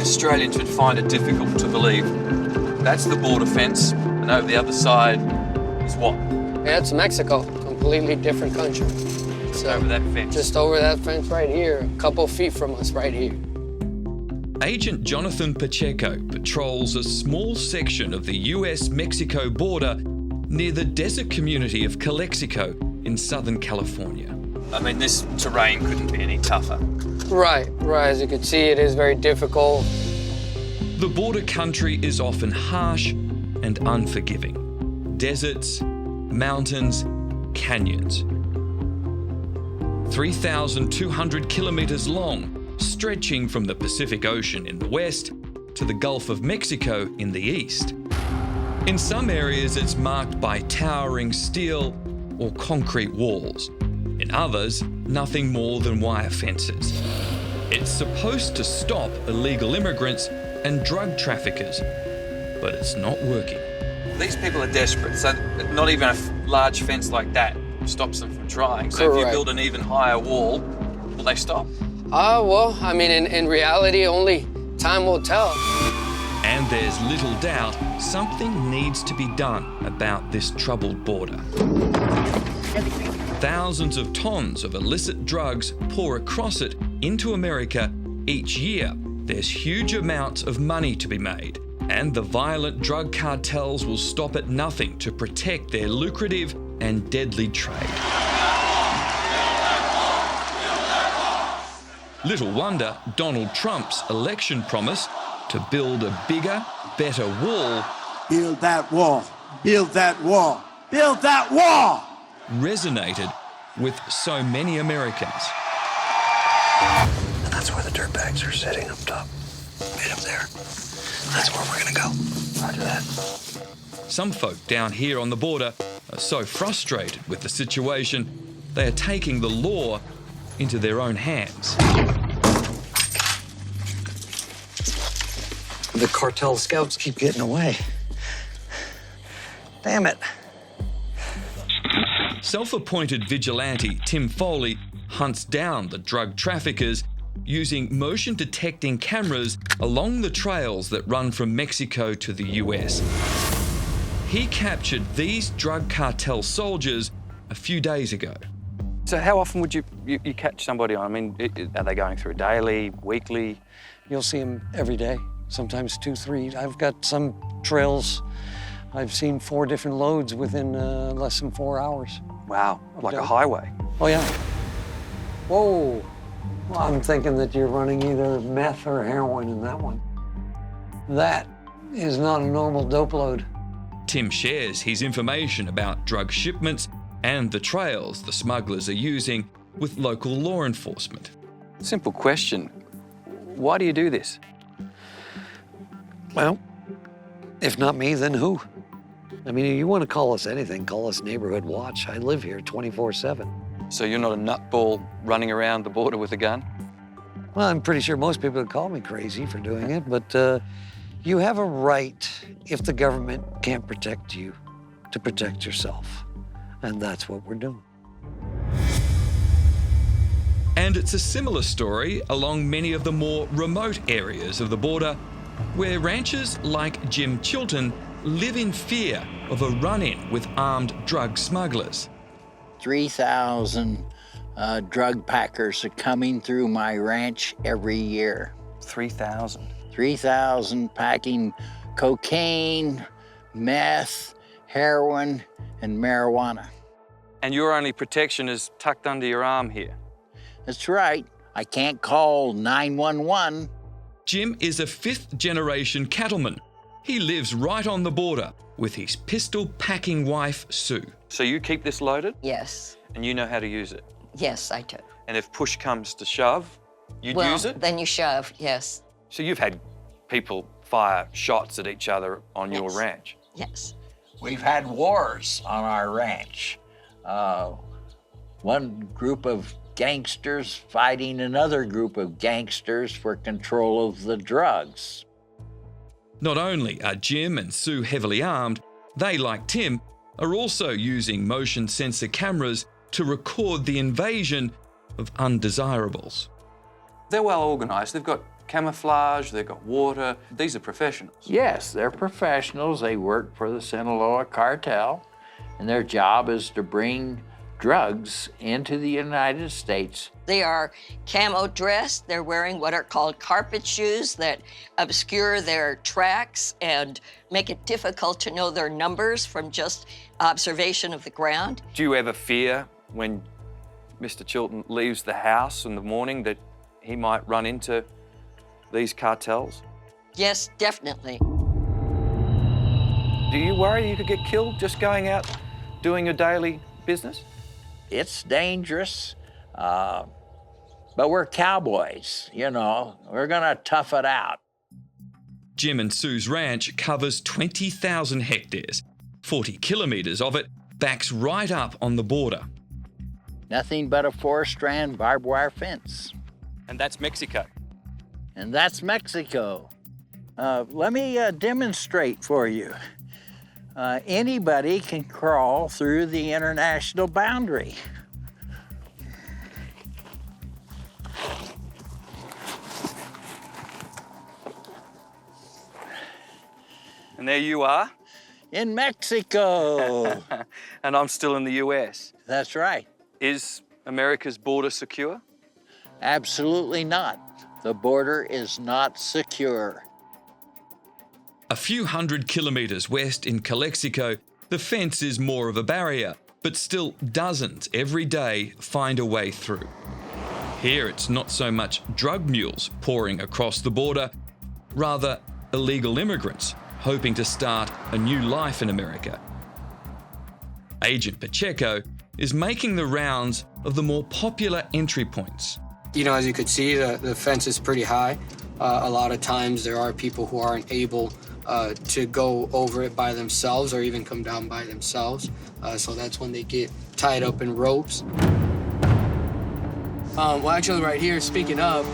Australians would find it difficult to believe. That's the border fence, and over the other side is what? Yeah, it's Mexico, completely different country. It's Over that fence. just over that fence right here, a couple feet from us right here. Agent Jonathan Pacheco patrols a small section of the US-Mexico border near the desert community of Calexico in Southern California. I mean, this terrain couldn't be any tougher. Right. As you can see, it is very difficult. The border country is often harsh and unforgiving. Deserts, mountains, canyons. 3,200 kilometres long, stretching from the Pacific Ocean in the west to the Gulf of Mexico in the east. In some areas, it's marked by towering steel or concrete walls. In others, nothing more than wire fences. It's supposed to stop illegal immigrants and drug traffickers, but it's not working. These people are desperate, so not even a large fence like that stops them from trying. So if you build an even higher wall, will they stop? Well, I mean, in reality, only time will tell. And there's little doubt something needs to be done about this troubled border. Thousands of tons of illicit drugs pour across it into America each year. There's huge amounts of money to be made, and the violent drug cartels will stop at nothing to protect their lucrative and deadly trade. Little wonder Donald Trump's election promise to build a bigger, better wall. Build that wall. Build that wall. Build that wall! Resonated with so many Americans. And that's where the dirtbags are sitting up top. Right up there. That's where we're gonna go. Roger that. Some folk down here on the border are so frustrated with the situation, they are taking the law into their own hands. The cartel scouts keep getting away. Damn it. Self-appointed vigilante Tim Foley hunts down the drug traffickers using motion-detecting cameras along the trails that run from Mexico to the US. He captured these drug cartel soldiers a few days ago. So how often would you catch somebody on? I mean, are they going through daily, weekly? You'll see them every day, sometimes 2, 3. I've got some trails. I've seen 4 different loads within less than 4 hours. Wow, like a highway. Oh, yeah. Whoa. Well, I'm thinking that you're running either meth or heroin in that one. That is not a normal dope load. Tim shares his information about drug shipments and the trails the smugglers are using with local law enforcement. Simple question. Why do you do this? Well, if not me, then who? I mean, you want to call us anything, call us Neighborhood Watch. I live here 24/7. So you're not a nutball running around the border with a gun? Well, I'm pretty sure most people would call me crazy for doing it, but you have a right, if the government can't protect you, to protect yourself. And that's what we're doing. And it's a similar story along many of the more remote areas of the border, where ranchers like Jim Chilton live in fear of a run-in with armed drug smugglers. 3,000 drug packers are coming through my ranch every year. 3,000? 3,000 packing cocaine, meth, heroin, and marijuana. And your only protection is tucked under your arm here? That's right. I can't call 911. Jim is a 5th-generation cattleman. He lives right on the border with his pistol-packing wife, Sue. So you keep this loaded? Yes. And you know how to use it? Yes, I do. And if push comes to shove, you'd use it? Then you shove, yes. So you've had people fire shots at each other on your ranch? Yes. We've had wars on our ranch. One group of gangsters fighting another group of gangsters for control of the drugs. Not only are Jim and Sue heavily armed, they, like Tim, are also using motion sensor cameras to record the invasion of undesirables. They're well organised. They've got camouflage, they've got water. These are professionals. Yes, they're professionals. They work for the Sinaloa cartel, and their job is to bring drugs into the United States. They are camo dressed. They're wearing what are called carpet shoes that obscure their tracks and make it difficult to know their numbers from just observation of the ground. Do you ever fear when Mr. Chilton leaves the house in the morning that he might run into these cartels? Yes, definitely. Do you worry you could get killed just going out doing your daily business? It's dangerous, but we're cowboys, you know. We're gonna tough it out. Jim and Sue's ranch covers 20,000 hectares. 40 kilometres of it backs right up on the border. Nothing but a 4-strand barbed wire fence. And that's Mexico. And that's Mexico. Let me demonstrate for you. Anybody can crawl through the international boundary. And there you are. In Mexico. And I'm still in the US. That's right. Is America's border secure? Absolutely not. The border is not secure. A few hundred kilometres west in Calexico, the fence is more of a barrier, but still dozens every day find a way through. Here it's not so much drug mules pouring across the border, rather illegal immigrants hoping to start a new life in America. Agent Pacheco is making the rounds of the more popular entry points. You know, as you could see, the fence is pretty high. A lot of times there are people who aren't able to go over it by themselves or even come down by themselves. So that's when they get tied up in ropes. Well, actually right here, speaking of,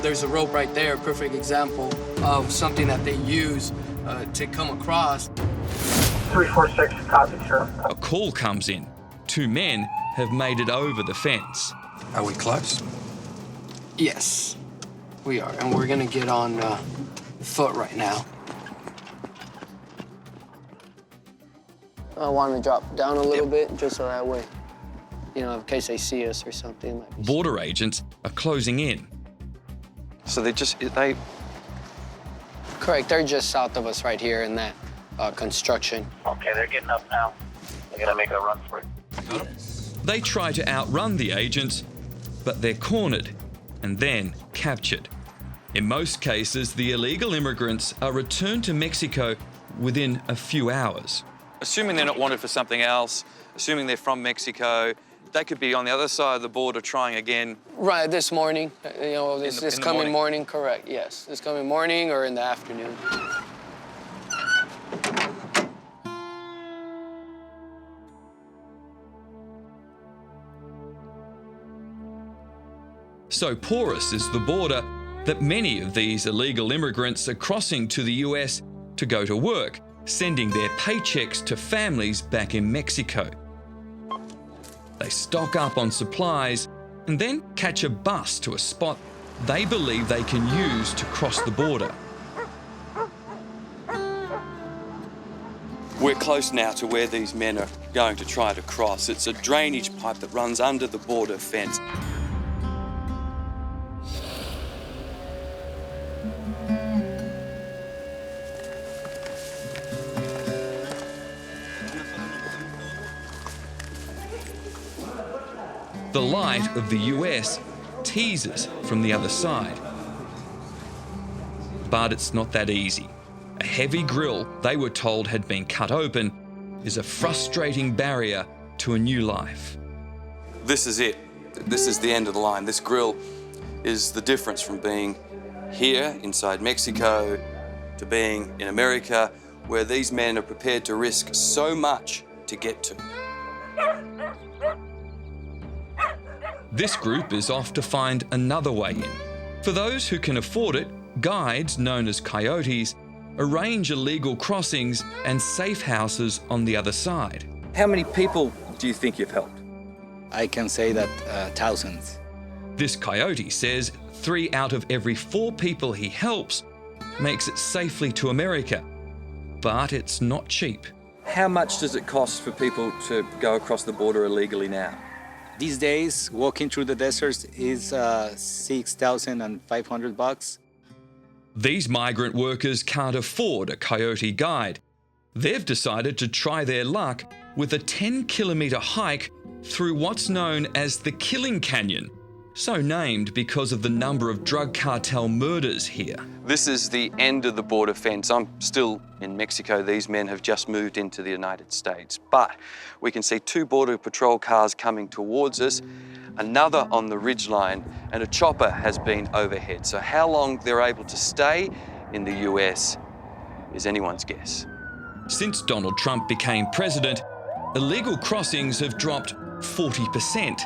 there's a rope right there, a perfect example of something that they use to come across. 346, copy, sir. A call comes in. 2 men have made it over the fence. Are we close? Yes, we are, and we're gonna get on foot right now. I want to drop down a little bit, just so that way, you know, in case they see us or something. Border agents are closing in. So they Correct, they're just south of us right here in that construction. Okay, they're getting up now. They're gonna make a run for it. They try to outrun the agents, but they're cornered and then captured. In most cases, the illegal immigrants are returned to Mexico within a few hours. Assuming they're not wanted for something else, assuming they're from Mexico, they could be on the other side of the border trying again. Right, this morning, you know, this coming morning, correct, yes. This coming morning or in the afternoon. So porous is the border that many of these illegal immigrants are crossing to the US to go to work, sending their paychecks to families back in Mexico. They stock up on supplies and then catch a bus to a spot they believe they can use to cross the border. We're close now to where these men are going to try to cross. It's a drainage pipe that runs under the border fence. The light of the US teases from the other side. But it's not that easy. A heavy grill they were told had been cut open is a frustrating barrier to a new life. This is it. This is the end of the line. This grill is the difference from being here inside Mexico to being in America, where these men are prepared to risk so much to get to. This group is off to find another way in. For those who can afford it, guides known as coyotes arrange illegal crossings and safe houses on the other side. How many people do you think you've helped? I can say that thousands. This coyote says 3 out of every 4 people he helps makes it safely to America. But it's not cheap. How much does it cost for people to go across the border illegally now? These days, walking through the deserts is $6,500. These migrant workers can't afford a coyote guide. They've decided to try their luck with a 10-kilometre hike through what's known as the Killing Canyon, so named because of the number of drug cartel murders here. This is the end of the border fence. I'm still in Mexico. These men have just moved into the United States. But we can see 2 border patrol cars coming towards us, another on the ridgeline, and a chopper has been overhead. So how long they're able to stay in the US is anyone's guess. Since Donald Trump became president, illegal crossings have dropped 40%.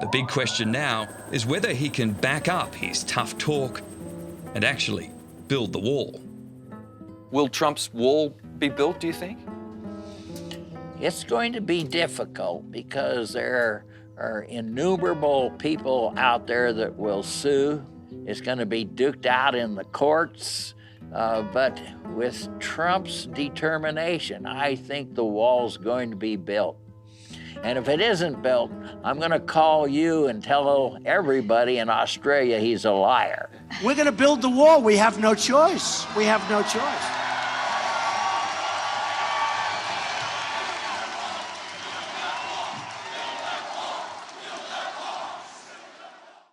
The big question now is whether he can back up his tough talk and actually build the wall. Will Trump's wall be built, do you think? It's going to be difficult because there are innumerable people out there that will sue. It's going to be duked out in the courts. But with Trump's determination, I think the wall's going to be built. And if it isn't built, I'm going to call you and tell everybody in Australia he's a liar. We're going to build the wall. We have no choice. We have no choice.